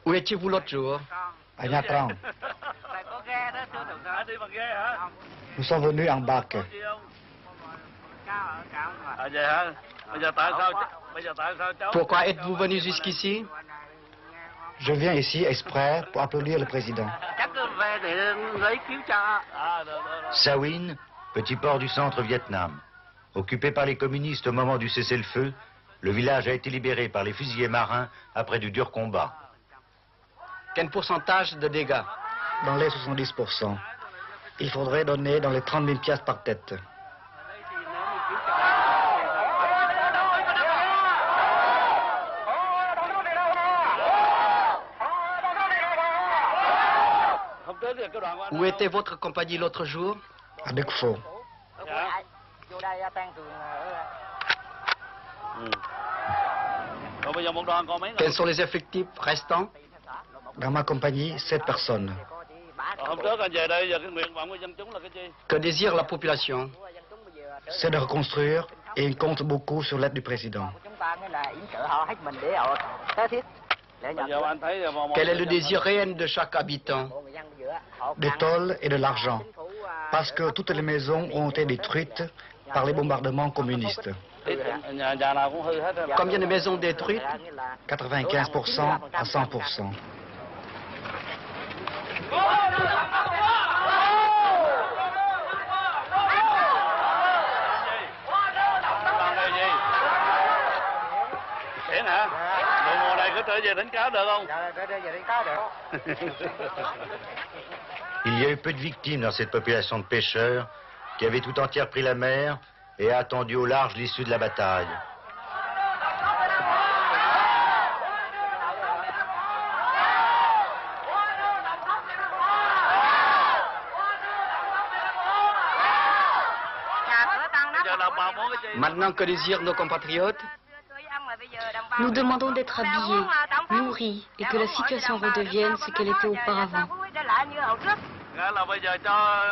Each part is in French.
Où étiez-vous l'autre jour? À Nha Trang. Nous sommes venus en barque. Pourquoi êtes-vous venu jusqu'ici? Je viens ici exprès pour applaudir le président. Sa Huyn, petit port du centre Vietnam. Occupé par les communistes au moment du cessez-le-feu, le village a été libéré par les fusiliers marins après du dur combat. Quel pourcentage de dégâts? Dans les 70%. Il faudrait donner dans les 30 000 piastres par tête. Où était votre compagnie l'autre jour? À Đức Phổ. Quels sont les effectifs restants? Dans ma compagnie, 7 personnes. Que désire la population? C'est de reconstruire et il compte beaucoup sur l'aide du président. Quel est le désir réel de chaque habitant? Des tôles et de l'argent. Parce que toutes les maisons ont été détruites par les bombardements communistes. Combien de maisons détruites? 95% à 100%. Il y a eu peu de victimes dans cette population de pêcheurs qui avait tout entière pris la mer et a attendu au large l'issue de la bataille. Maintenant, que désirent nos compatriotes? Nous demandons d'être habillés, nourris et que la situation redevienne ce qu'elle était auparavant.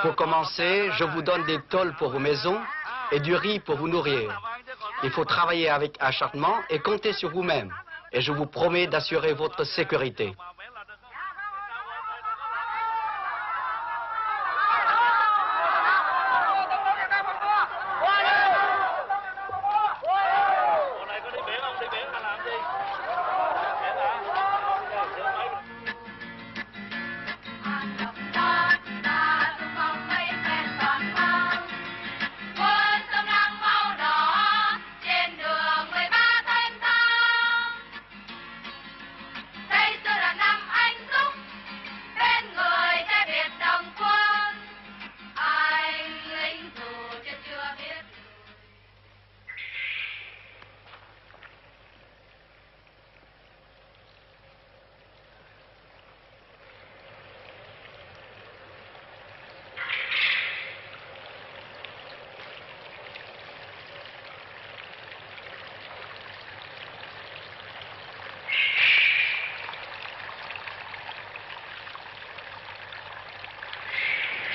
Pour commencer, je vous donne des tôles pour vos maisons et du riz pour vous nourrir. Il faut travailler avec acharnement et compter sur vous-même. Et je vous promets d'assurer votre sécurité.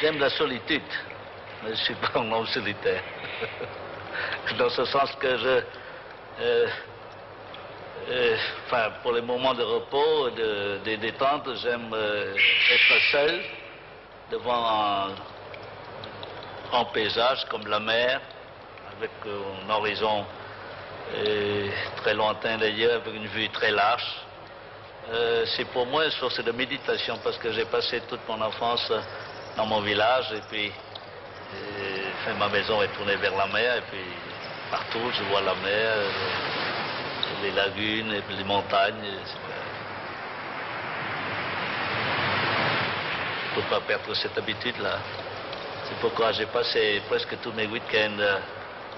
J'aime la solitude, mais je ne suis pas un homme solitaire. Dans ce sens que enfin, pour les moments de repos, de détente, j'aime être seul devant un paysage comme la mer, avec un horizon très lointain d'ailleurs, avec une vue très large. C'est pour moi une source de méditation parce que j'ai passé toute mon enfance dans mon village et puis ma maison est tournée vers la mer et puis partout je vois la mer, les lagunes et puis les montagnes. Je ne peux pas perdre cette habitude-là. C'est pourquoi j'ai passé presque tous mes week-ends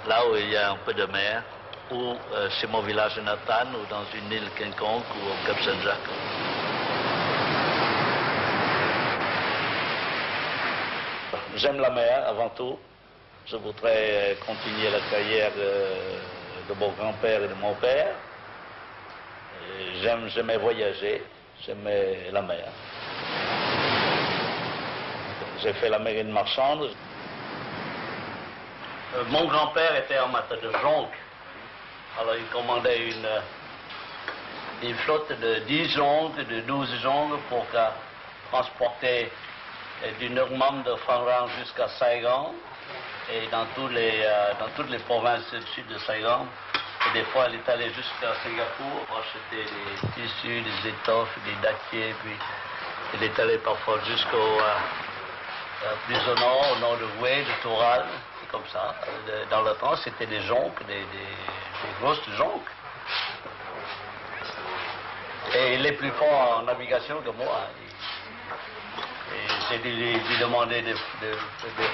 là où il y a un peu de mer, ou chez mon village natal, ou dans une île quelconque, ou au Cap Saint-Jacques. J'aime la mer avant tout. Je voudrais continuer la carrière de mon grand-père et de mon père. J'aimais voyager, j'aimais la mer. J'ai fait la marine marchande. Mon grand-père était amateur de jonque. Alors il commandait des flottes de 10 jonques, de 12 jonques pour transporter du Nurmam de Phan jusqu'à Saigon et dans toutes les provinces du sud de Saigon. Et des fois, elle est allée jusqu'à Singapour pour acheter des tissus, des étoffes, des dattiers, puis elle est allée parfois jusqu'au plus au nord de Hue, de Toural, c'est comme ça. Dans le temps, c'était des jonques, des grosses jonques. Et il est plus fort en navigation que moi. Et j'ai dû lui demander des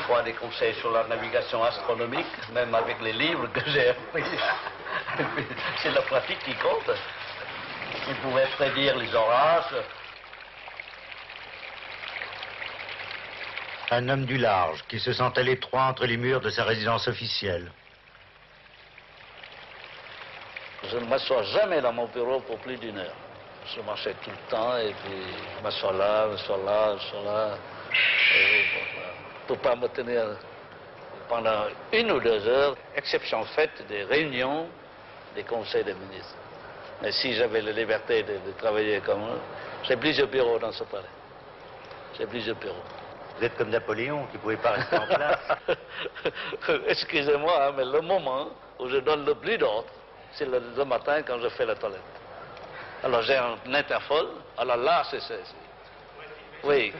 fois des conseils sur la navigation astronomique, même avec les livres que j'ai appris. C'est la pratique qui compte. Il pouvait prédire les orages. Un homme du large qui se sent à l'étroit entre les murs de sa résidence officielle. Je ne m'assois jamais dans mon bureau pour plus d'1 heure. Je marchais tout le temps et puis je m'assois là. Pour pas me tenir pendant 1 ou 2 heures, exception faite des réunions des conseils des ministres. Mais si j'avais la liberté de travailler comme eux, j'ai plusieurs bureaux dans ce palais. J'ai plusieurs bureaux. Vous êtes comme Napoléon, qui ne pouvait pas rester en place. Excusez-moi, mais le moment où je donne le plus d'ordre, c'est le matin quand je fais la toilette. Alors j'ai un interphone, alors là, oui,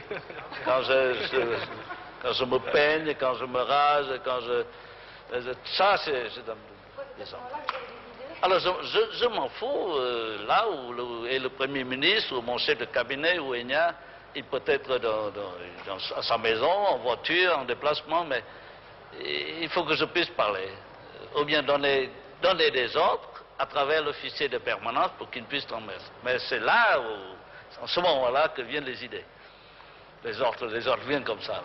quand je me peigne, quand je me rase, ça, c'est dans les ordres. Alors je m'en fous, là où est le Premier ministre, ou mon chef de cabinet, ou Enya, il peut être à sa maison, en voiture, en déplacement, mais il faut que je puisse parler. Ou bien donner des ordres à travers l'officier de permanence pour qu'il puisse transmettre. Mais c'est là, en ce moment-là, que viennent les idées. Les ordres viennent comme ça.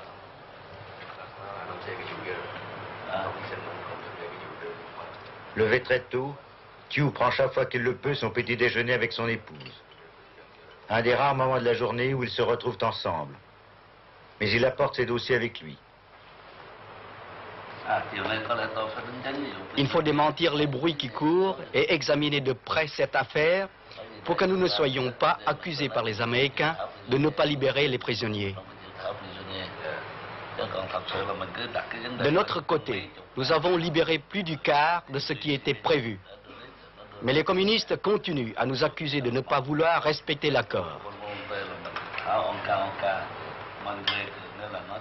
Levé très tôt, Thieu prend chaque fois qu'il le peut son petit déjeuner avec son épouse. Un des rares moments de la journée où ils se retrouvent ensemble. Mais il apporte ses dossiers avec lui. Il faut démentir les bruits qui courent et examiner de près cette affaire pour que nous ne soyons pas accusés par les Américains de ne pas libérer les prisonniers. De notre côté, nous avons libéré plus du quart de ce qui était prévu. Mais les communistes continuent à nous accuser de ne pas vouloir respecter l'accord.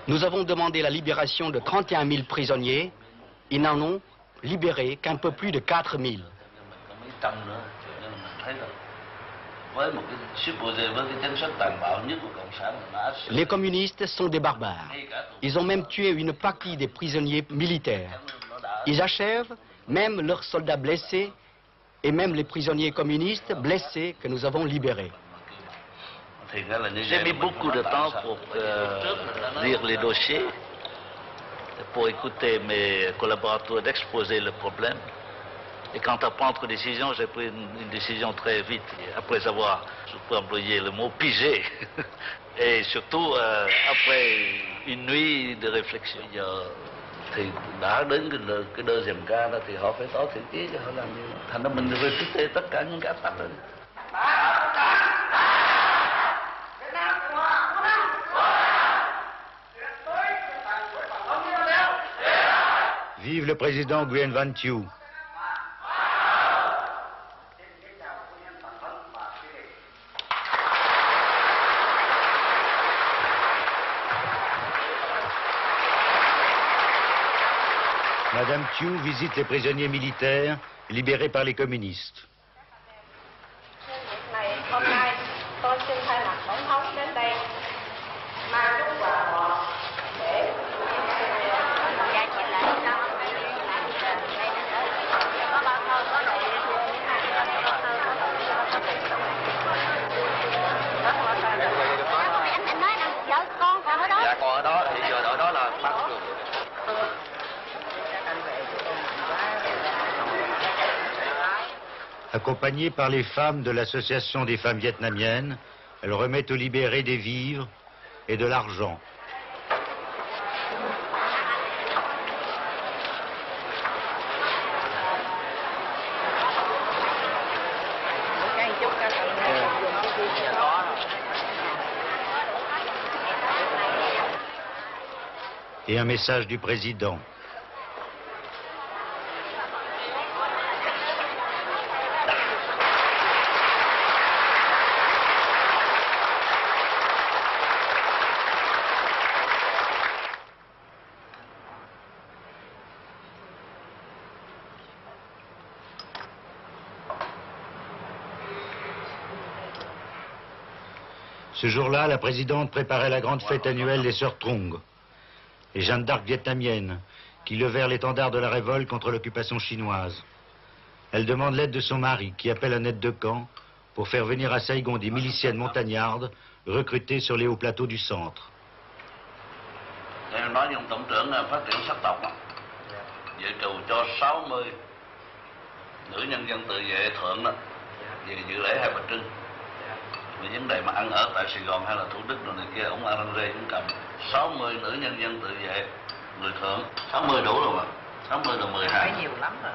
Nous avons demandé la libération de 31 000 prisonniers. Ils n'en ont libéré qu'un peu plus de 4 000. Les communistes sont des barbares. Ils ont même tué une partie des prisonniers militaires. Ils achèvent même leurs soldats blessés et même les prisonniers communistes blessés que nous avons libérés. J'ai mis beaucoup de temps pour lire les dossiers, pour écouter mes collaborateurs d'exposer le problème. Et quant à prendre une décision, j'ai pris une décision très vite, après avoir, je peux employer le mot, pigé. Et surtout, après une nuit de réflexion. Thì đã đến cái deuxième ca đó thì họ phải có thiện chí cho họ làm như thành ra mình refuté tất cả những cái áp tắc đó. Vive le président Nguyen Van Thieu. Madame Thieu visite les prisonniers militaires libérés par les communistes. Accompagnée par les femmes de l'Association des femmes vietnamiennes, elle remet aux libérés des vivres et de l'argent. et un message du président. Ce jour-là, la présidente préparait la grande fête annuelle des Sœurs Trong, les Jeanne d'Arc vietnamiennes, qui levèrent l'étendard de la révolte contre l'occupation chinoise. Elle demande l'aide de son mari, qui appelle un aide de camp, pour faire venir à Saigon des miliciennes montagnardes recrutées sur les hauts plateaux du centre. Em nói với ông tổng trưởng là phát triển sắc tộc đó. Vậy trù cho 60 nữ nhân dân tự vệ thượng đó về dự lễ Hai Bà Trưng. Về vấn đề mà ăn ở tại Sài Gòn hay là Thủ Đức rồi này kia, ông Alan Rê cũng cầm 60 nữ nhân dân tự vệ người thượng. 60 đủ rồi mà. 60 là 12. Nhiều lắm rồi.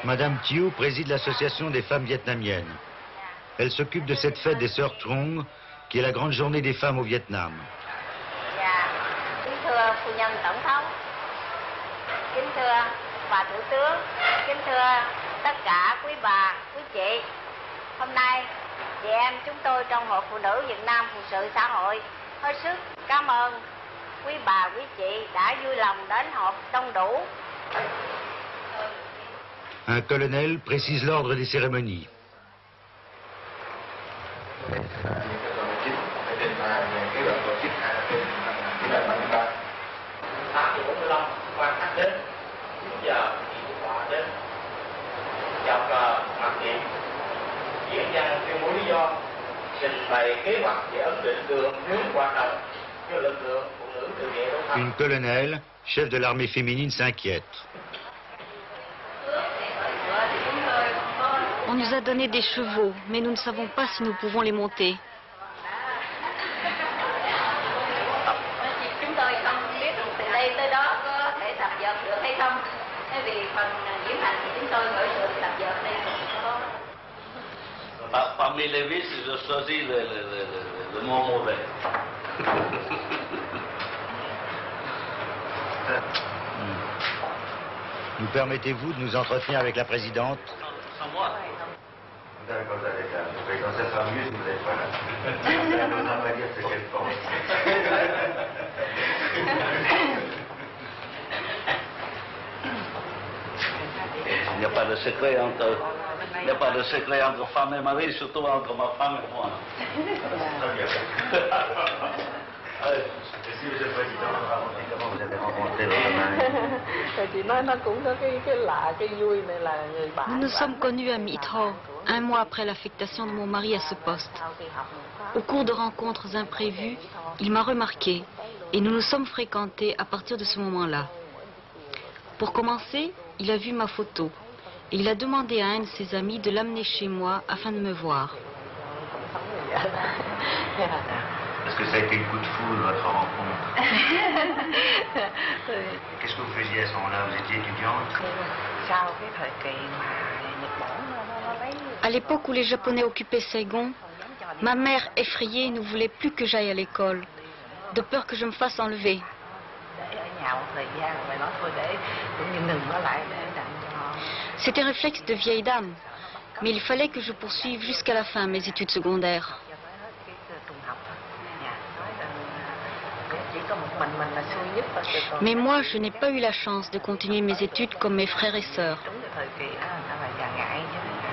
Madame Thieu préside l'association des femmes vietnamiennes. Elle s'occupe de cette fête des Sœurs Trong, qui est la grande journée des femmes au Vietnam. Kính thưa phu nhân tổng thống, kính thưa bà thủ tướng, kính thưa tất cả quý bà, quý chị. Hôm nay, chị em chúng tôi trong Hội Phụ nữ Việt Nam Phụ sự xã hội hết sức cảm ơn quý bà, quý chị đã vui lòng đến họp đông đủ. Un colonel précise l'ordre des cérémonies. Une colonelle, chef de l'armée féminine, s'inquiète. On nous a donné des chevaux, mais nous ne savons pas si nous pouvons les monter. Chúng tôi không biết từ đây tới đó có thể tập dượt được hay không. Vì phần diễm hành thì chúng tôi khởi sự tập dượt đây không có. Parmi les vices, je choisis le mot mauvais. Nous permettez-vous de nous entretenir avec la présidente? Sans moi. D'accord, le président, ça sera mieux si vous n'êtes pas là. Elle n'osera pas dire ce qu'elle pense. Il n'y a pas de secret entre, il n'y a pas de secret entre femme et mari, surtout entre ma femme et moi. Très bien. Monsieur le Président, comment vous avez rencontré votre mari? Nous nous sommes connus à Mitro, un mois après l'affectation de mon mari à ce poste. Au cours de rencontres imprévues, il m'a remarqué et nous nous sommes fréquentés à partir de ce moment-là. Pour commencer, il a vu ma photo et il a demandé à un de ses amis de l'amener chez moi afin de me voir. Est-ce que ça a été le coup de foudre, votre rencontre? Qu'est-ce que vous faisiez à ce moment-là? Vous étiez étudiante? À l'époque où les Japonais occupaient Saigon, ma mère, effrayée, ne voulait plus que j'aille à l'école, de peur que je me fasse enlever. C'était réflexe de vieille dame, mais il fallait que je poursuive jusqu'à la fin mes études secondaires. Mais moi, je n'ai pas eu la chance de continuer mes études comme mes frères et sœurs.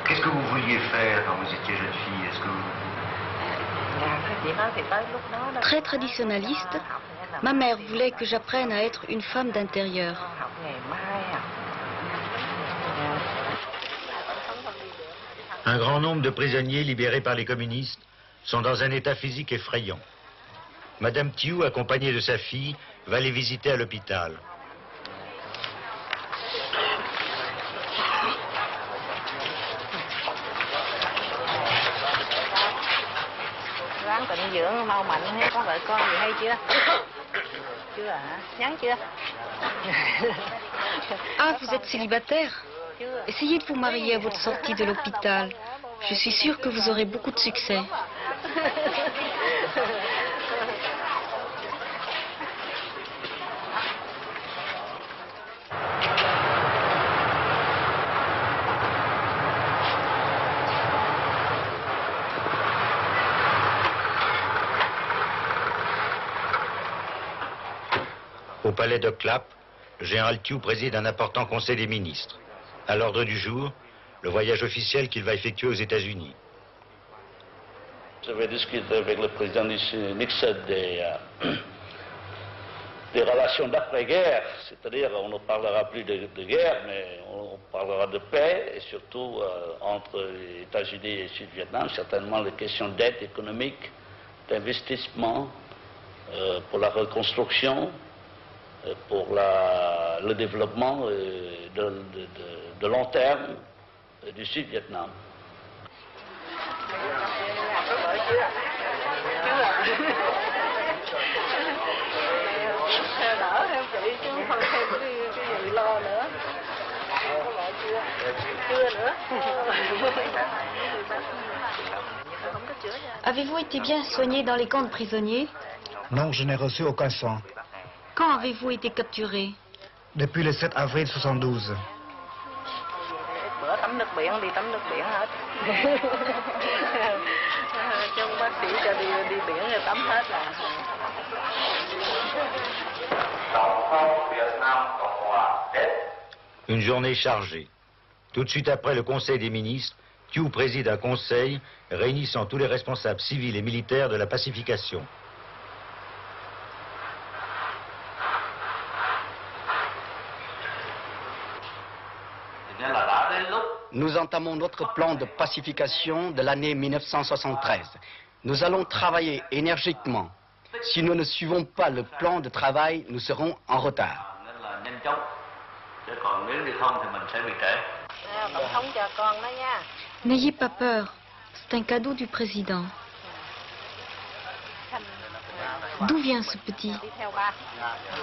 Qu'est-ce que vous vouliez faire quand vous étiez jeune fille? Est-ce que vous... Très traditionnaliste, ma mère voulait que j'apprenne à être une femme d'intérieur. Un grand nombre de prisonniers libérés par les communistes sont dans un état physique effrayant. Madame Thieu, accompagnée de sa fille, va les visiter à l'hôpital. Ah, vous êtes célibataire? Essayez de vous marier à votre sortie de l'hôpital. Je suis sûre que vous aurez beaucoup de succès. Au palais de Clap, le général Thiou préside un important conseil des ministres. À l'ordre du jour, le voyage officiel qu'il va effectuer aux États-Unis. Je vais discuter avec le président Nixon des relations d'après-guerre, c'est-à-dire on ne parlera plus de guerre, mais on parlera de paix, et surtout entre les États-Unis et le Sud-Vietnam, certainement les questions d'aide économique, d'investissement, pour la reconstruction, pour le développement de long terme du Sud-Vietnam. Avez-vous été bien soigné dans les camps de prisonniers? Non, je n'ai reçu aucun sang. Quand avez-vous été capturé? Depuis le 7 avril 72. Une journée chargée. Tout de suite après le Conseil des ministres, Thiou préside un conseil réunissant tous les responsables civils et militaires de la pacification. Nous entamons notre plan de pacification de l'année 1973. Nous allons travailler énergiquement. Si nous ne suivons pas le plan de travail, nous serons en retard. N'ayez pas peur. C'est un cadeau du président. D'où vient ce petit?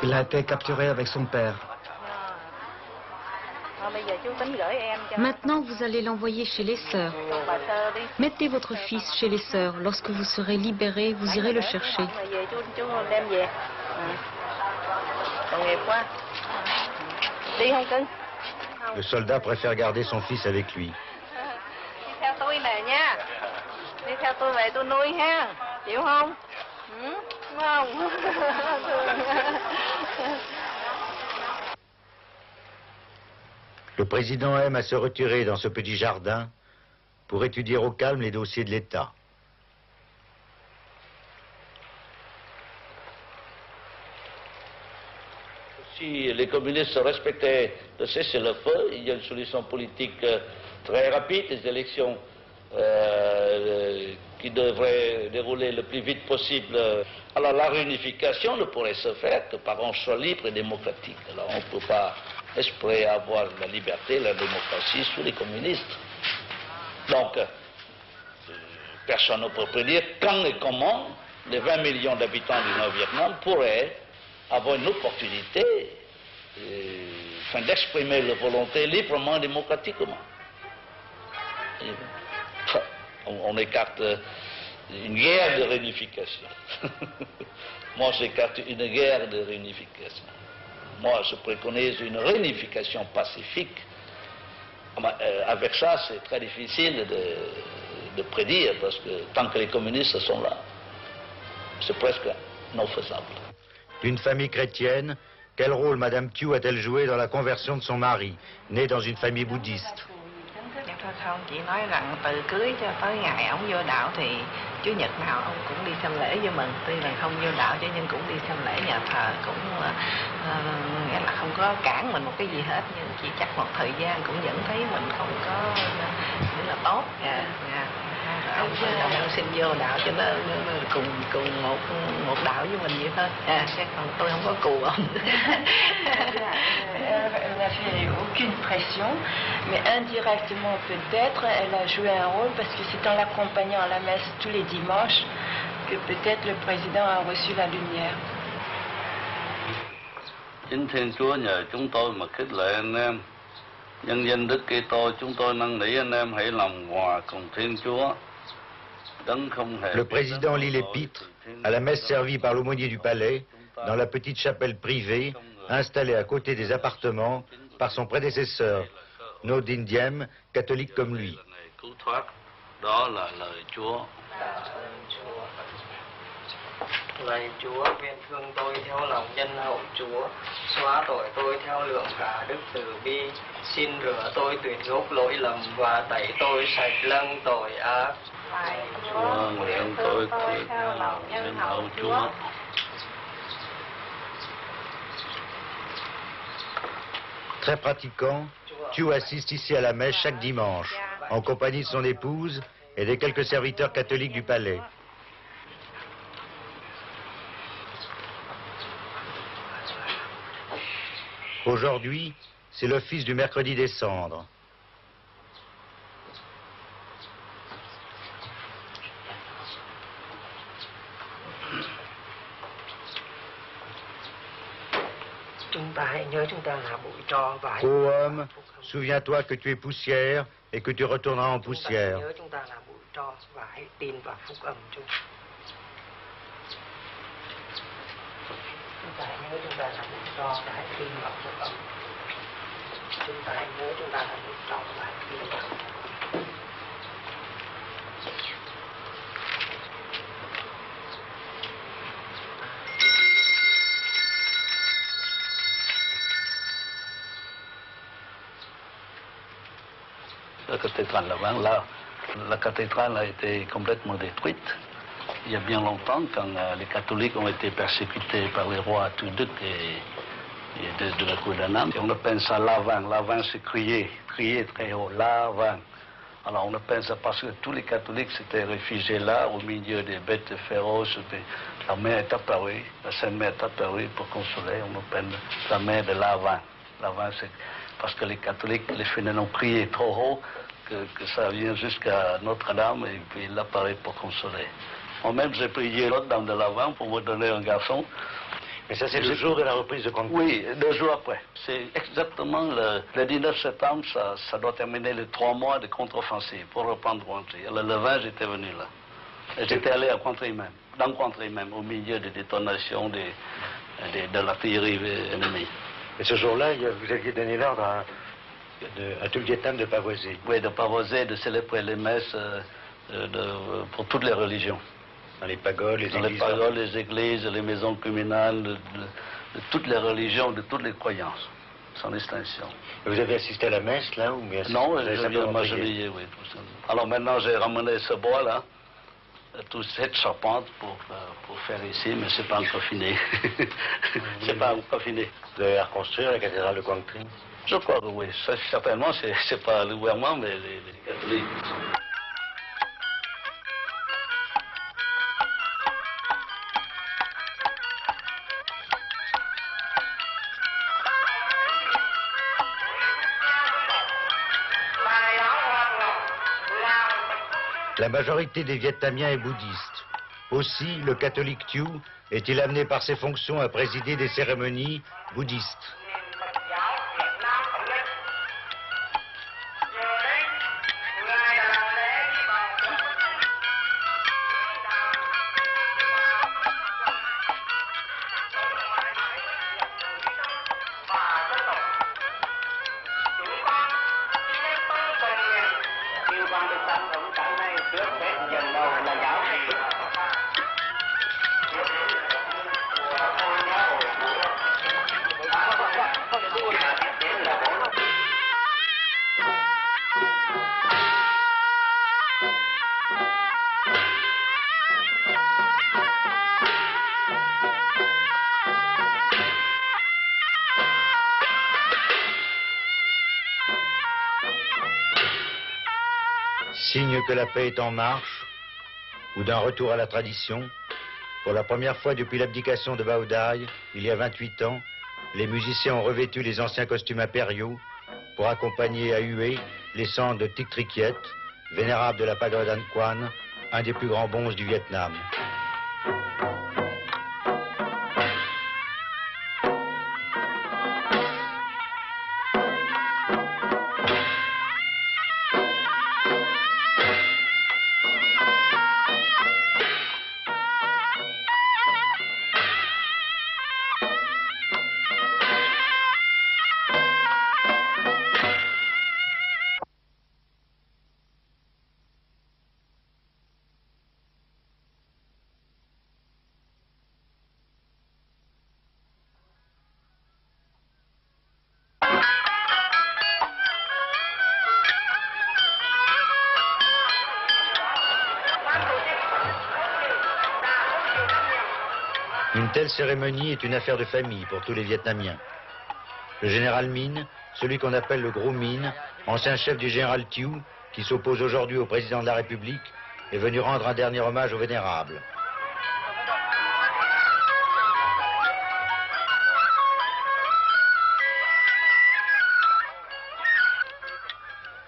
Il a été capturé avec son père. Maintenant, vous allez l'envoyer chez les sœurs. Mettez votre fils chez les sœurs. Lorsque vous serez libéré, vous irez le chercher. Le soldat préfère garder son fils avec lui. Le président aime à se retirer dans ce petit jardin pour étudier au calme les dossiers de l'État. Si les communistes respectaient le cessez-le-feu, il y a une solution politique très rapide, des élections qui devraient dérouler le plus vite possible. Alors la réunification ne pourrait se faire que par un choix libre et démocratique. Alors on ne peut pas espérer avoir la liberté, la démocratie sous les communistes. Donc, personne ne peut prédire quand et comment les 20 millions d'habitants du Nord-Vietnam pourraient avoir une opportunité d'exprimer leur volonté librement et démocratiquement. On écarte une guerre de réunification. Moi, j'écarte une guerre de réunification. Moi, je préconise une réunification pacifique. Avec ça, c'est très difficile de prédire, parce que tant que les communistes sont là, c'est presque non faisable. D'une famille chrétienne, quel rôle Madame Thiou a-t-elle joué dans la conversion de son mari, né dans une famille bouddhiste? Không, chỉ nói rằng từ cưới cho tới ngày ông vô đạo thì Chủ nhật nào ông cũng đi xem lễ với mình, tuy là không vô đạo cho nhưng cũng đi xem lễ nhà thờ, cũng nghĩa là không có cản mình một cái gì hết, nhưng chỉ chắc một thời gian cũng vẫn thấy mình không có nghĩa là tốt. Ông xin vô đạo cho nó cùng một đạo với mình vậy thôi. Chứ còn tôi không có cù ông. Elle n'a fait aucune pression, mais indirectement peut-être, elle a joué un rôle parce que c'est en l'accompagnant à la messe tous les dimanches que peut-être le président a reçu la lumière. Chính Thiên Chúa nhờ chúng tôi mà khích lệ anh em. Nhân danh Đức Kitô, chúng tôi năn nỉ anh em hãy làm hòa cùng Thiên Chúa. Le président lit l'épître à la messe servie par l'aumônier du palais dans la petite chapelle privée installée à côté des appartements par son prédécesseur, Nodin Diem, catholique comme lui. Đó là lời Chúa. Lạy Chúa, nguyện thương tôi theo lòng nhân hậu Chúa, xóa tội tôi theo lượng cả đức từ bi, xin rửa tôi tuyệt gốc lỗi lầm và tẩy tôi sạch lâng tội ác. Lạy Chúa, nguyện tôi theo lòng nhân hậu Chúa. Très pratiquant, Thiou assiste ici à la messe chaque dimanche, en compagnie de son épouse et des quelques serviteurs catholiques du palais. Aujourd'hui, c'est l'office du mercredi des cendres. Ô homme, souviens-toi que tu es poussière et que tu retourneras en poussière. La cathédrale là-bas, la cathédrale a été complètement détruite. Il y a bien longtemps, quand les catholiques ont été persécutés par les rois Tuduc et de la cour d'Annam. On appelle ça l'avant. L'avant, c'est crier très haut, l'avant. Alors on appelle ça parce que tous les catholiques s'étaient réfugiés là, au milieu des bêtes féroces. La mère est apparue, la Sainte Mère est apparue pour consoler. On appelle la mère de l'avant. L'avant, c'est parce que les catholiques, les fidèles ont prié trop haut que ça vient jusqu'à Notre-Dame et puis il apparaît pour consoler. Moi-même, j'ai prié l'autre dame de l'avant pour me donner un garçon. Mais ça, c'est le jour de la reprise de Conakry. Oui, 2 jours après. C'est exactement le 19 septembre, ça doit terminer les 3 mois de contre-offensive pour reprendre Conakry. Le 20, j'étais venu là. Et j'étais allé à Conakry même, dans Conakry même, au milieu des détonations de l'artillerie ennemie. Et ce jour-là, vous aviez donné l'ordre à tout le Vietnam de pavoiser. Oui, de pavoiser, de célébrer les messes pour toutes les religions. Dans les pagodes, les églises. Dans les pagodes, les églises, les maisons communales, de toutes les religions, de toutes les croyances, sans distinction. Et vous avez assisté à la messe, là, ou bien non, je viens de m'agenouiller, oui, tout ça. Alors maintenant, j'ai ramené ce bois-là, toute cette charpente pour faire ici, mais c'est pas encore fini. C'est pas encore fini. Vous allez reconstruire la cathédrale de Conakry? Je crois que oui. Ça, certainement, c'est pas le gouvernement, mais les catholiques. La majorité des Vietnamiens est bouddhiste. Aussi, le catholique Thiou est-il amené par ses fonctions à présider des cérémonies bouddhistes. Signe que la paix est en marche, ou d'un retour à la tradition, pour la première fois depuis l'abdication de Bao Dai, il y a 28 ans, les musiciens ont revêtu les anciens costumes impériaux pour accompagner à huée les cendres de Tik Trikiet, vénérable de la pagode An Quan, un des plus grands bonzes du Vietnam. telle cérémonie est une affaire de famille pour tous les Vietnamiens. Le général Minh, celui qu'on appelle le Gros Minh, ancien chef du général Thieu, qui s'oppose aujourd'hui au président de la République, est venu rendre un dernier hommage au vénérable.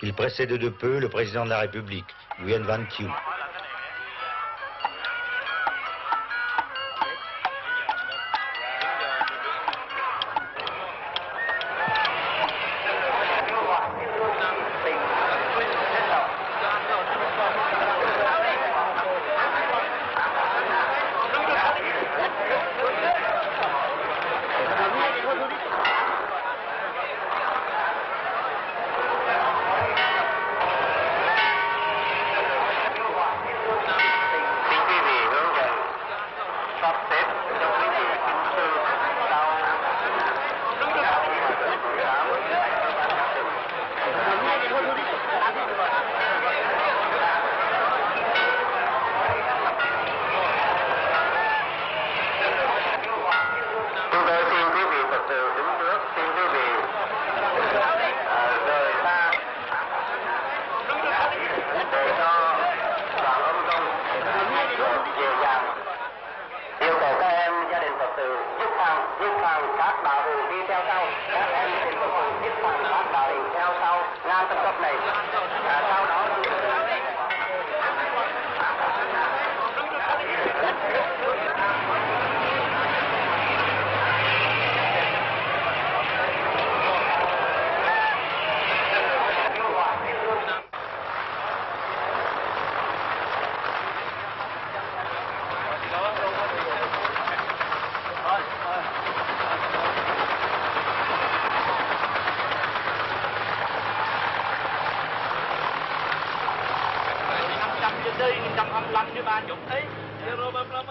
Il précède de peu le président de la République, Nguyen Van Thieu.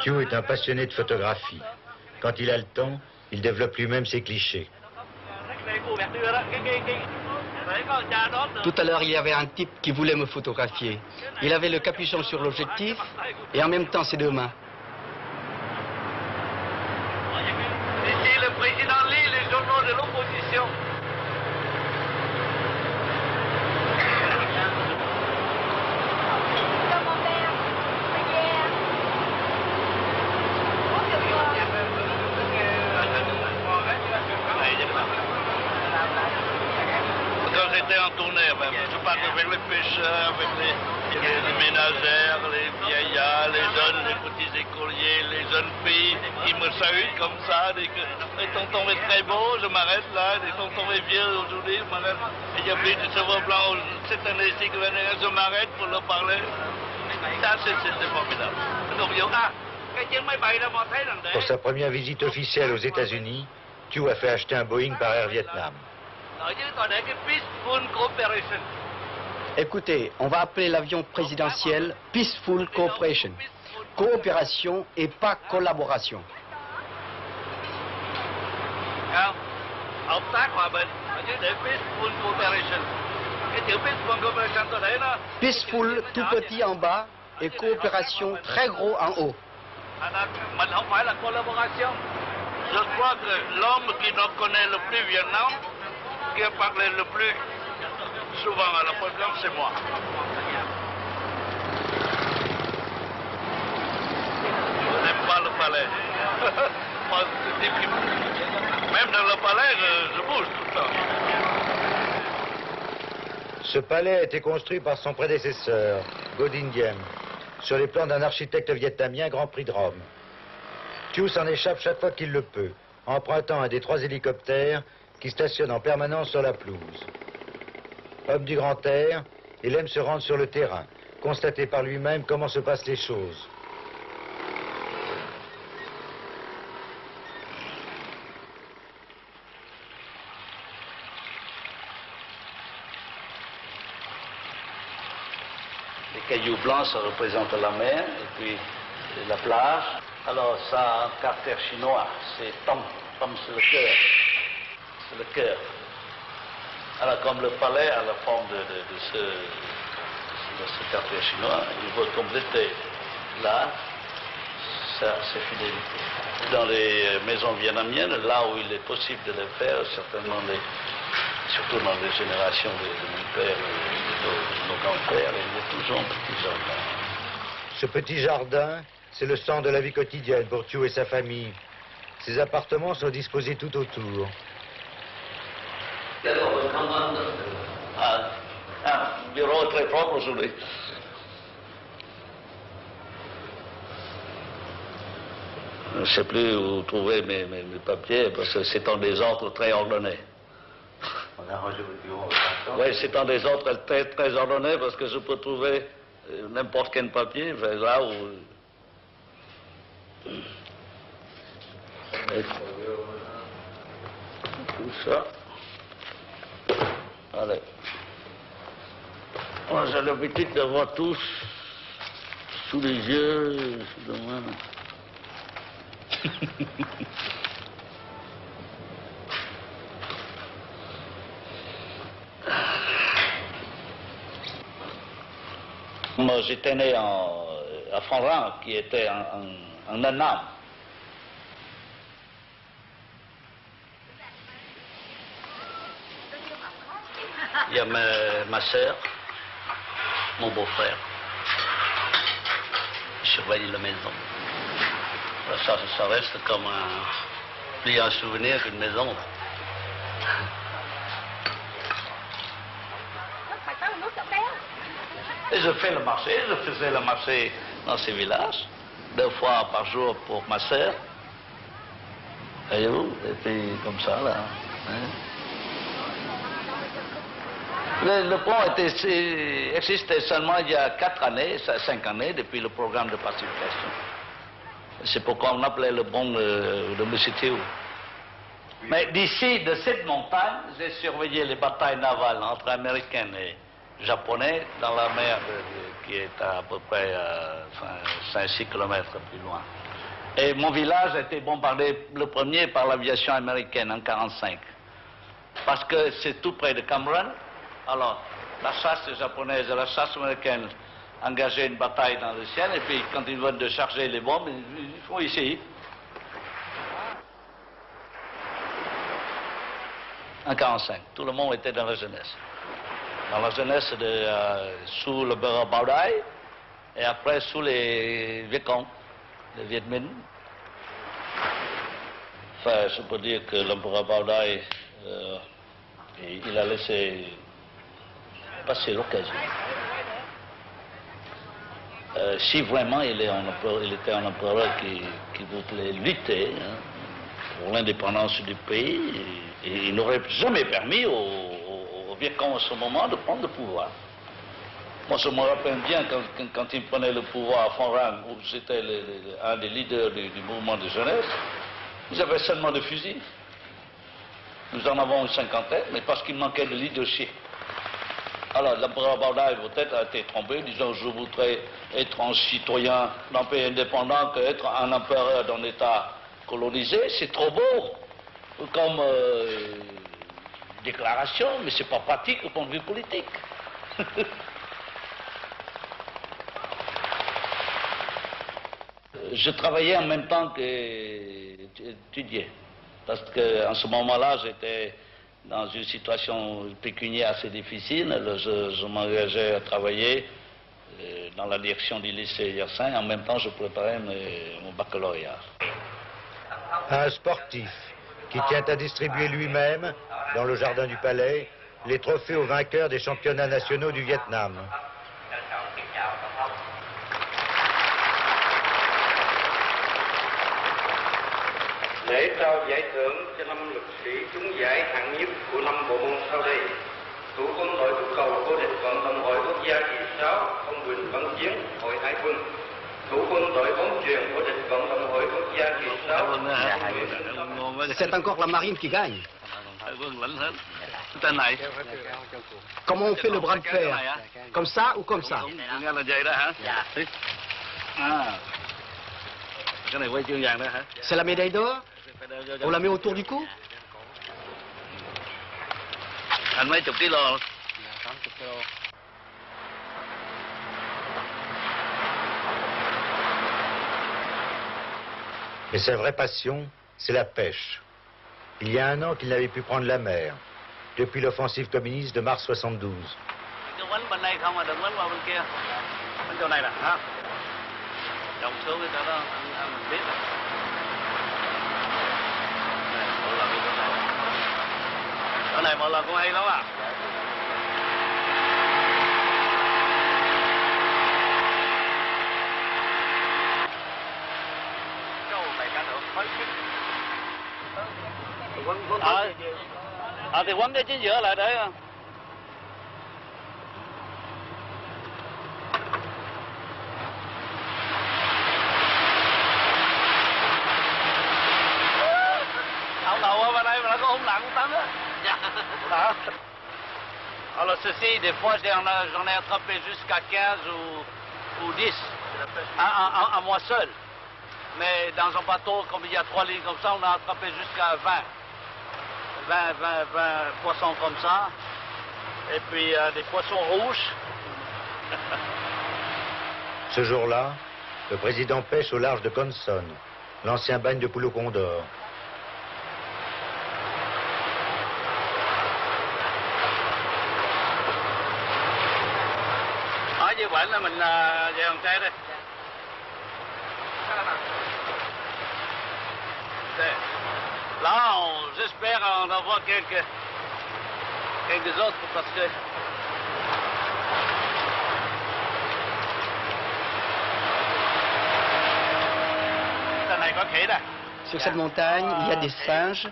Thieu est un passionné de photographie. Quand il a le temps, il développe lui-même ses clichés. Tout à l'heure, il y avait un type qui voulait me photographier. Il avait le capuchon sur l'objectif et en même temps ses deux mains. Ici, le président lit les journaux de l'opposition. Quand j'étais en tournée, je partais avec les pêcheurs, avec les ménagères, les vieillards, les jeunes, les petits écoliers, les jeunes filles qui me saluent comme ça. Dès que les tontons est très beau, je m'arrête là. Les tontons est vieux aujourd'hui, je m'arrête. Il y a plus de cheveux blancs cette année-ci que l'année dernière, je m'arrête pour leur parler. Ça, c'est formidable. Pour sa première visite officielle aux États-Unis, Thieu a fait acheter un Boeing par Air Vietnam. Écoutez, on va appeler l'avion présidentiel Peaceful Cooperation. Coopération et pas collaboration. Peaceful tout petit en bas et coopération très gros en haut. Je crois que l'homme qui nous connaît le plus Vietnam, qui a parlé le plus souvent à la présidence, c'est moi. Je n'aime pas le palais. Même dans le palais, je bouge tout le temps. Ce palais a été construit par son prédécesseur, Ngo Dinh Diem, sur les plans d'un architecte vietnamien Grand Prix de Rome. Thieu s'en échappe chaque fois qu'il le peut, empruntant un des 3 hélicoptères qui stationnent en permanence sur la pelouse. Homme du grand air, il aime se rendre sur le terrain, constater par lui-même comment se passent les choses. Les cailloux blancs, ça représente la mer, et puis la plage. Alors ça, en caractère chinois, c'est Tom. Tom, c'est le cœur. C'est le cœur. Alors comme le palais a la forme de ce caractère chinois, il veut compléter là, sa fidélité. Dans les maisons vietnamiennes, là où il est possible de le faire, certainement, surtout dans les générations de mon père et de nos grands-pères, il y a toujours un petit jardin. Ce petit jardin, c'est le centre de la vie quotidienne pour Thiou et sa famille. Ses appartements sont disposés tout autour. Un bureau très propre aujourd'hui. Je ne sais plus où trouver mes papiers parce que c'est en désordre très ordonné. Oui, c'est en désordre très, très ordonné parce que je peux trouver n'importe quel papier, là où... Et tout ça. Allez. Moi, j'ai l'habitude d'avoir tous sous les yeux, sous la main. Moi, j'étais né à Fondran, qui était en Annam. Il y a ma soeur, mon beau-frère. Je surveille la maison. Ça reste comme plus un souvenir qu'une maison. Et je fais le marché, je faisais le marché dans ces villages, 2 fois par jour pour ma soeur. Voyez-vous, et puis comme ça, là. Hein. Le pont existait seulement il y a 4 années, 5 années, depuis le programme de pacification. C'est pourquoi on appelait le pont de M. Thiou. Mais d'ici, de cette montagne, j'ai surveillé les batailles navales entre Américains et Japonais dans la mer qui est à peu près 5-6 km plus loin. Et mon village a été bombardé le premier par l'aviation américaine en 1945. Parce que c'est tout près de Cameroun. Alors, la chasse japonaise et la chasse américaine engageaient une bataille dans le ciel, et puis quand ils veulent de charger les bombes, ils font ici. En 1945, tout le monde était dans la jeunesse. Dans la jeunesse sous le Bera Bao Dai, et après sous les Viet Cong, les Viet Minh. Enfin, je peux dire que l'empereur Bao Dai, il a laissé passer l'occasion. Si vraiment il était un empereur qui voulait lutter pour l'indépendance du pays, et il n'aurait jamais permis aux Viet Cong à ce moment de prendre le pouvoir. Moi, je me rappelle bien quand il prenait le pouvoir à Phan Rang, où j'étais un des leaders du mouvement de jeunesse, ils avaient seulement des fusils. Nous en avons une 50aine, mais parce qu'il manquait de leadership. Alors, l'empereur Bao Dai peut-être a été trompé, disant je voudrais être un citoyen d'un pays indépendant qu'être un empereur d'un État colonisé. C'est trop beau comme déclaration, mais c'est pas pratique au point de vue politique. Je travaillais en même temps qu'étudier, parce qu'en ce moment-là, j'étais dans une situation pécuniaire assez difficile. Je m'engageais à travailler dans la direction du lycée Yersin. En même temps, je préparais mon baccalauréat. Un sportif qui tient à distribuer lui-même, dans le jardin du palais, les trophées aux vainqueurs des championnats nationaux du Vietnam. Lễ trao giải thưởng cho 5 lực sĩ trúng giải hạng nhất của 5 bộ môn sau đây: Thủ quân đội túc cầu vô địch vận động hội quốc gia kỳ 6 ông Huỳnh Văn Chiến, Hội Hải quân. Thủ quân đội bóng chuyền vô địch vận động hội quốc gia kỳ 6. C'est encore la marine qui gagne. Comment on fait le bras de fer? Comme ça ou comme ça? C'est la médaille d'or? On la met autour du cou? Anh mấy chục kilo. Et sa vraie passion, c'est la pêche. Il y a 1 an qu'il n'avait pu prendre la mer, depuis l'offensive communiste de mars 72. Thì quấn cái chính giữa lại để ông đầu ở bên đây mà nó có hung nặng cũng tấn á. Đó. Alors ceci, des fois j'en ai attrapé jusqu'à 15 ou 10 à moi seul. Mais dans un bateau, comme il y a 3 lignes comme ça, on a attrapé jusqu'à 20 poissons comme ça. Et puis des poissons rouges. Ce jour-là, le président pêche au large de Consone, l'ancien bagne de Pulo Condor. Như vậy là mình về Hòn Tre đây. Là, j'espère en avoir quelques autres parce que này có khỉ đây. Sur cette montagne, il y a des singes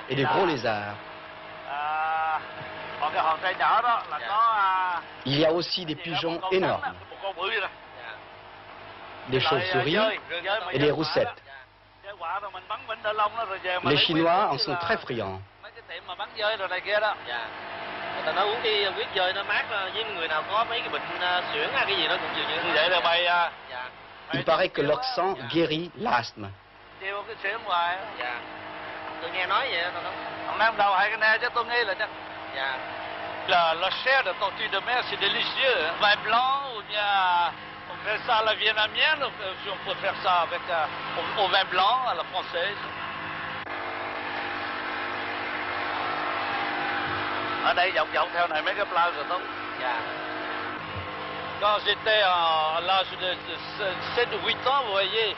et des gros lézards. Il y a aussi des pigeons énormes, des chauves-souris et des roussettes. Les Chinois en sont très friands. Il paraît que leur sang guérit l'asthme. La chair de tortue de mer, c'est délicieux. Hein? Vin blanc ou bien on fait ça à la vietnamienne, si on peut faire ça avec au vin blanc à la française. Ở đây dọc theo này mấy cái plage rồi. Quand j'étais à l'âge de 7 ou 8 ans, vous voyez,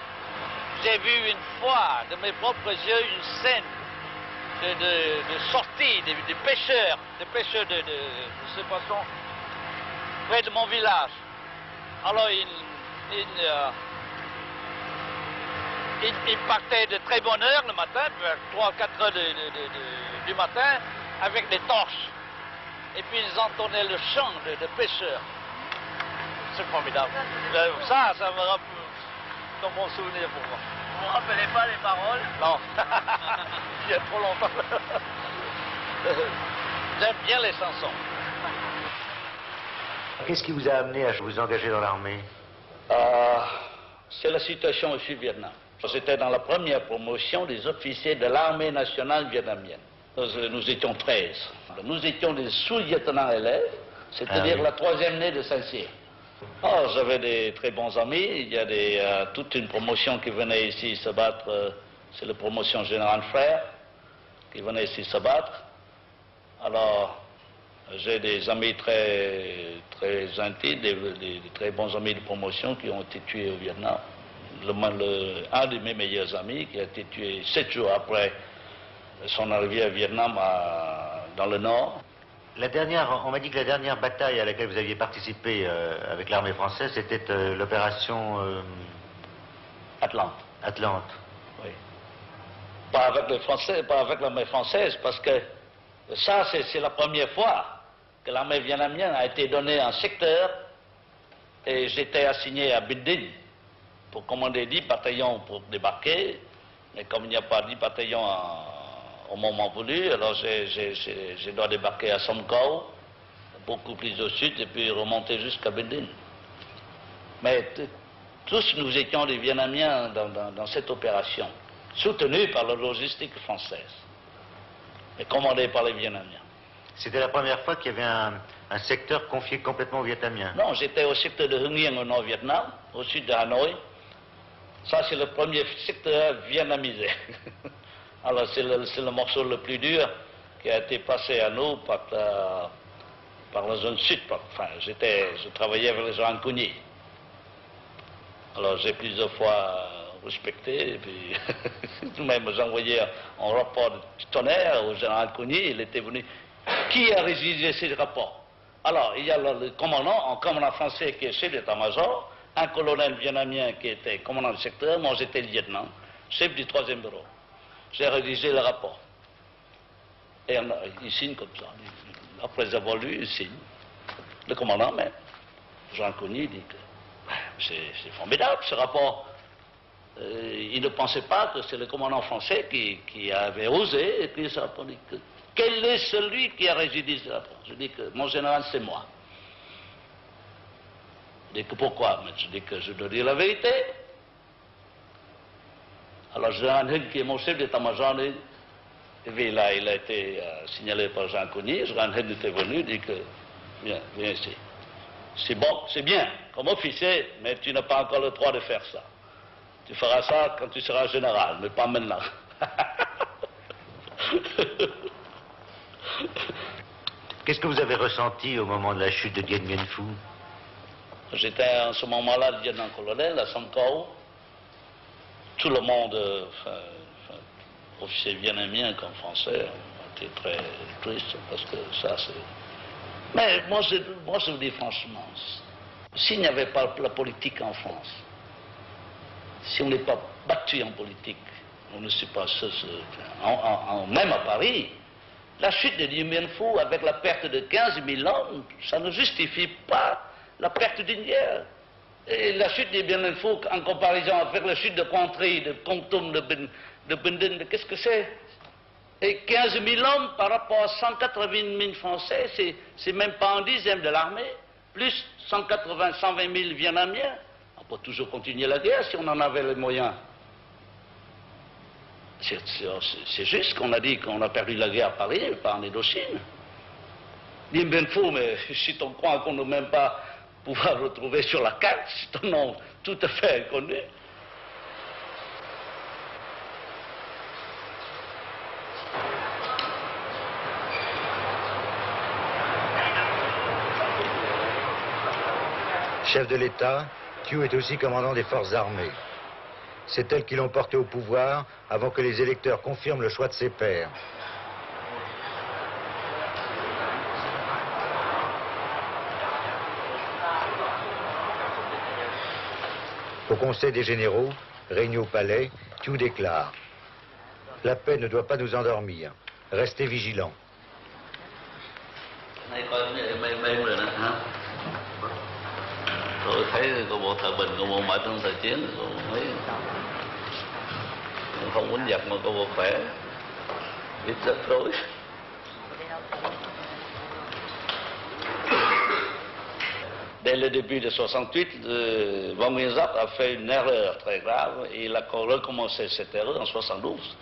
j'ai vu une fois de mes propres yeux une scène de sortie des pêcheurs de ces poissons près de mon village. Alors ils partaient de très bonne heure le matin, vers 3-4 heures du matin, avec des torches. Et puis ils entonnaient le chant de pêcheurs. C'est formidable. Ça me rappelle dans mon souvenir pour moi. Vous ne vous rappelez pas les paroles? Non. Il y a trop longtemps. J'aime bien les chansons. Qu'est-ce qui vous a amené à vous engager dans l'armée? C'est la situation au Sud-Vietnam. J'étais dans la première promotion des officiers de l'armée nationale vietnamienne. Nous étions 13. Nous étions des sous-lieutenants élèves, c'est-à-dire la 3e année de Saint-Cyr. Oh, j'avais des très bons amis. Il y a toute une promotion qui venait ici se battre. C'est la promotion Général Frère qui venait ici se battre. Alors, j'ai des amis très intimes, des très bons amis de promotion qui ont été tués au Vietnam. Un de mes meilleurs amis qui a été tué 7 jours après son arrivée au Vietnam dans le Nord. On m'a dit que la dernière bataille à laquelle vous aviez participé avec l'armée française, c'était l'opération Atlante. Atlante. Oui. Pas avec les Français, pas avec l'armée française, parce que ça, c'est la première fois que l'armée vietnamienne a été donnée un secteur et j'étais assigné à Binh Dinh pour commander 10 bataillons pour débarquer, mais comme il n'y a pas 10 bataillons au moment voulu, alors je dois débarquer à Som Cao, beaucoup plus au sud, et puis remonter jusqu'à Binh Dinh. Mais tous nous étions des Vietnamiens dans cette opération, soutenus par la logistique française, et commandés par les Vietnamiens. C'était la première fois qu'il y avait un secteur confié complètement aux Vietnamiens? Non, j'étais au secteur de Hưng Yên au Nord-Vietnam, au sud de Hanoï. Ça, c'est le premier secteur vietnamisé. Alors, c'est le morceau le plus dur qui a été passé à nous par la zone sud. Enfin, je travaillais avec les gens en Cugny. Alors, j'ai plusieurs fois respecté, et puis même j'envoyais un rapport de tonnerre au général Cugny, il était venu. Qui a rédigé ces rapports? Alors, il y a le commandant, un commandant français qui est chef d'état-major, un colonel vietnamien qui était commandant du secteur, moi j'étais lieutenant, chef du 3e bureau. J'ai rédigé le rapport. Et il signe comme ça. Après avoir lu, il signe. Le commandant même, Jean Cugny, dit que c'est formidable ce rapport. Il ne pensait pas que c'est le commandant français qui avait osé écrire ce rapport. Quel est celui qui a rédigé ce rapport? Je dis que mon général, c'est moi. Je dis que pourquoi? Mais je dis que je dois dire la vérité. Alors, Jean Heng, qui est mon chef d'état-major, il a été signalé par Jean Cugny. Jean Heng était venu, dit que viens ici. C'est bon, c'est bien, comme officier, mais tu n'as pas encore le droit de faire ça. Tu feras ça quand tu seras général, mais pas maintenant. Qu'est-ce que vous avez ressenti au moment de la chute de Dien Bien Phu? J'étais en ce moment-là lieutenant-colonel à Sankao. Tout le monde, officier vietnamien comme français, était très triste parce que ça c'est... Mais moi je vous dis franchement, s'il n'y avait pas la politique en France, si on n'est pas battu en politique, on ne sait pas même à Paris, la chute de Dien Bien Phu avec la perte de 15 000 hommes, ça ne justifie pas la perte d'une guerre. Et la chute de Dien Bien Phu en comparaison avec la chute de Quang Tri, de Kon Tum, de Binh Dinh, qu'est-ce que c'est? Et 15 000 hommes par rapport à 180 000 Français, c'est même pas un dixième de l'armée, plus 120 000 Vietnamiens. On peut toujours continuer la guerre si on en avait les moyens. C'est juste qu'on a dit qu'on a perdu la guerre à Paris, mais pas en Indochine. Dien Bien Phu, mais si on croit qu'on ne même pas pouvoir retrouver sur la carte, c'est un nom tout à fait inconnu. Chef de l'État, Thieu est aussi commandant des forces armées. C'est elle qui l'ont porté au pouvoir avant que les électeurs confirment le choix de ses pairs. Au Conseil des généraux, réunis au palais, Thieu déclare: la paix ne doit pas nous endormir. Restez vigilants. Tôi thấy có bộ thời bình, có bộ mãi trong thời chiến, mấy không muốn giặc mà có bộ khỏe, biết rất rối. Dès le début de 68, Van Nguyen Giáp a fait une erreur très grave et il a recommencé cette erreur en 72.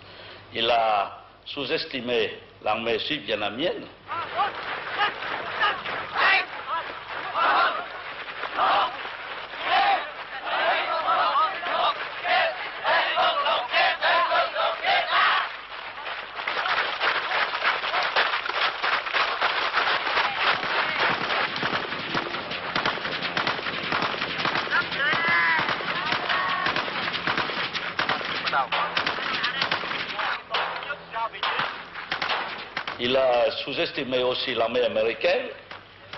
Il a sous-estimé l'armée sud-vietnamienne. Il a sous-estimé aussi l'armée américaine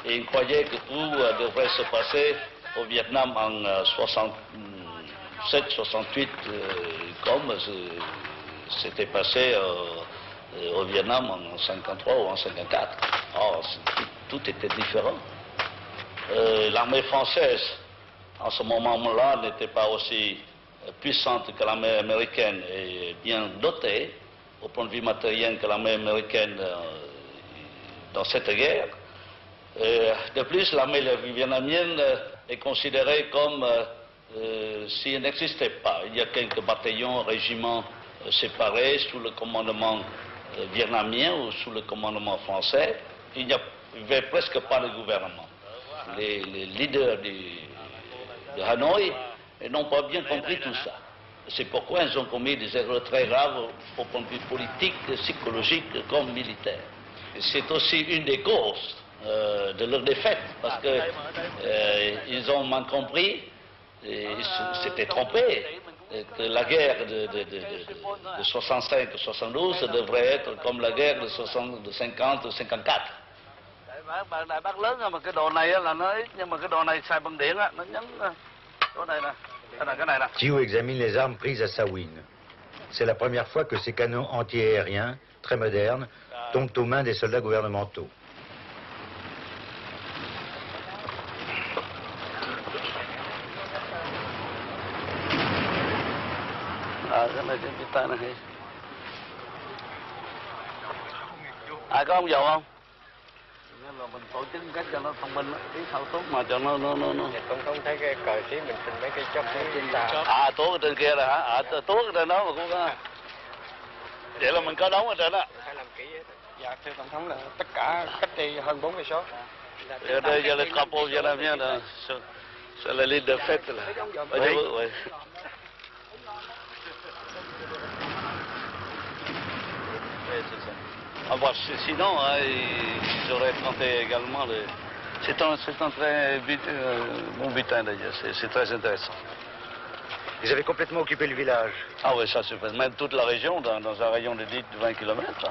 et il croyait que tout devrait se passer au Vietnam en 67-68 comme c'était passé au Vietnam en 53 ou en 54. Or, tout était différent. L'armée française, en ce moment-là, n'était pas aussi puissante que l'armée américaine et bien dotée au point de vue matériel que l'armée américaine dans cette guerre. De plus, l'armée vietnamienne est considérée comme si elle n'existait pas. Il y a quelques bataillons, régiments séparés sous le commandement vietnamien ou sous le commandement français. Il n'y avait presque pas de gouvernement. Les leaders de Hanoï n'ont pas bien compris tout ça. C'est pourquoi ils ont commis des erreurs très graves au point de vue politique, psychologique comme militaire. C'est aussi une des causes de leur défaite, parce qu'ils ont mal compris, ils s'étaient trompés, que la guerre de 65-72 devrait être comme la guerre de 50-54. Thiou examine les armes prises à Sawin. C'est la première fois que ces canons anti-aériens, très modernes, tombent aux mains des soldats gouvernementaux. Có ông dầu không? Nên là mình tổ chức cách cho nó thông minh, ý thao tốt mà cho nó. Không thấy cái cờ xí mình xin mấy cái chốt trên tàu. À, tốt ở trên kia rồi hả? Tốt ở trên đó mà cũng có. Vậy là mình có đóng ở trên đó. Phải làm kỹ hết. Dạ, thưa tổng thống là tất cả cách đây hơn 4 cây số. Giờ là capo giờ làm nha là c'est la ligne de fête là. Oui. Ah bah, sinon, ils auraient tenté également le... C'est un très bon butin d'ailleurs, c'est très intéressant. Ils avaient complètement occupé le village. Ah oui, ça c'est même toute la région, dans un rayon de 10-20 km.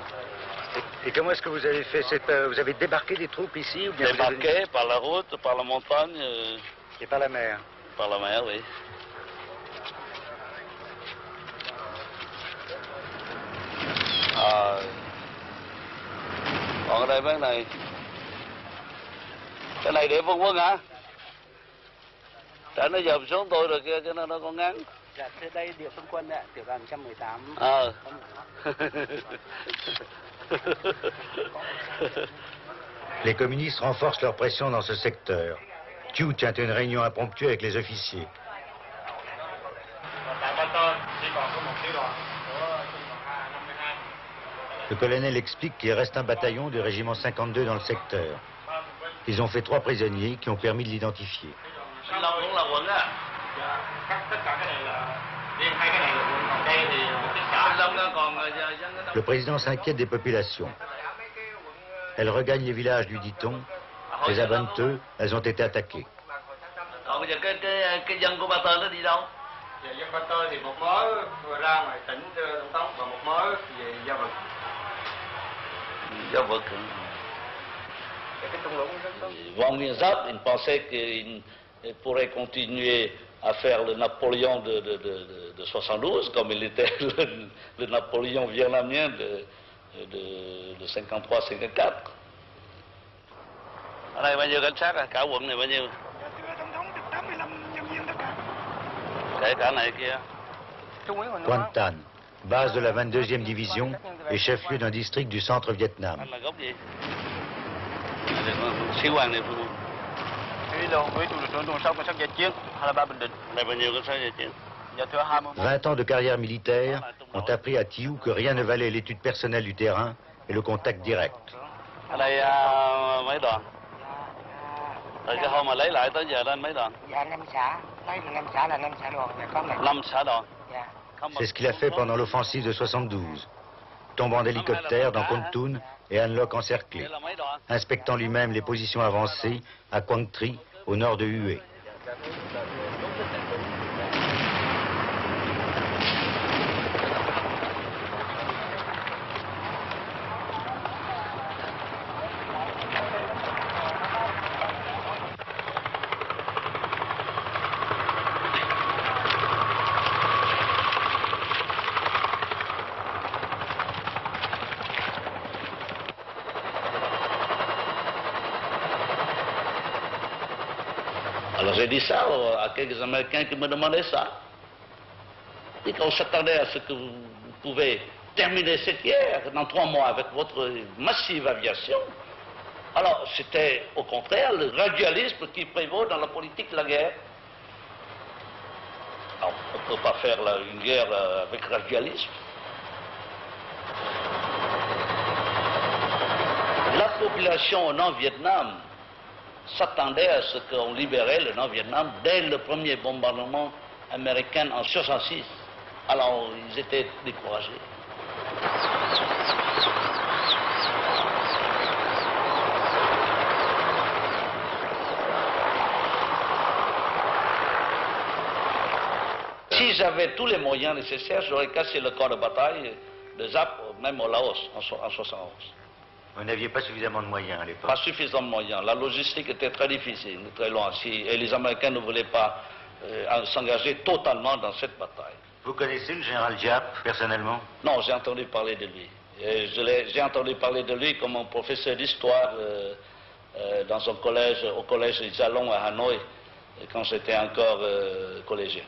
Et comment est-ce que vous avez fait vous avez débarqué des troupes ici ou bien débarqué par la route, par la montagne. Et par la mer. Par la mer, oui. Còn ở đây bên này, cái này để Vân Quân hả? Tại nó dòm xuống tôi rồi kia cho nên nó còn ngắn. Dạ, thế đây địa Vân Quân ạ, tiểu đoàn 118. Les communistes renforcent leur pression dans ce secteur. Thiou tient une réunion impromptue avec les officiers. Le colonel explique qu'il reste un bataillon du régiment 52 dans le secteur. Ils ont fait 3 prisonniers qui ont permis de l'identifier. Le président s'inquiète des populations. Elles regagnent les villages, lui dit-on. Les Abanteux, elles ont été attaquées. Dân Ba Tơ thì một mớ vừa ra ngoài tỉnh Tổng thống và một mớ về Gia Vực. Gia Vực. Von Wienzap, il pensait qu'il pourrait continuer à faire le Napoléon de 72, comme il était le Napoléon vietnamien de 53-54. Ở đây bao nhiêu cảnh sát à? Cả quận này bao nhiêu? Quan Tan, base de la 22e division et chef-lieu d'un district du centre Vietnam. 20 ans de carrière militaire ont appris à Thiou que rien ne valait l'étude personnelle du terrain et le contact direct. Rồi cái hôm mà lấy lại tới giờ lên mấy đoàn? Dạ 5 xã, lấy 5 xã là 5 xã đoàn, có 5 xã đoàn. Dạ. C'est ce qu'il a fait pendant l'offensive de 72. Tombant d'hélicoptère dans Kon Tum et An Loc encerclé, inspectant lui-même les positions avancées à Quang Tri, au nord de Hue. Alors j'ai dit ça à quelques Américains qui me demandaient ça. Et qu'on s'attendait à ce que vous pouvez terminer cette guerre dans 3 mois avec votre massive aviation. Alors c'était au contraire le gradualisme qui prévaut dans la politique de la guerre. Alors, on ne peut pas faire une guerre avec gradualisme. La population au Nord-Vietnam s'attendait à ce qu'on libérait le Nord-Vietnam dès le premier bombardement américain en 1966. Alors, ils étaient découragés. Si j'avais tous les moyens nécessaires, j'aurais cassé le corps de bataille de ZAP, même au Laos, en 1971. Vous n'aviez pas suffisamment de moyens à l'époque. Pas suffisamment de moyens. La logistique était très difficile, très loin. Et les Américains ne voulaient pas s'engager totalement dans cette bataille. Vous connaissez le général Giap, personnellement? Non, j'ai entendu parler de lui. J'ai entendu parler de lui comme un professeur d'histoire dans un collège, au collège des Jalons à Hanoï, quand j'étais encore collégien.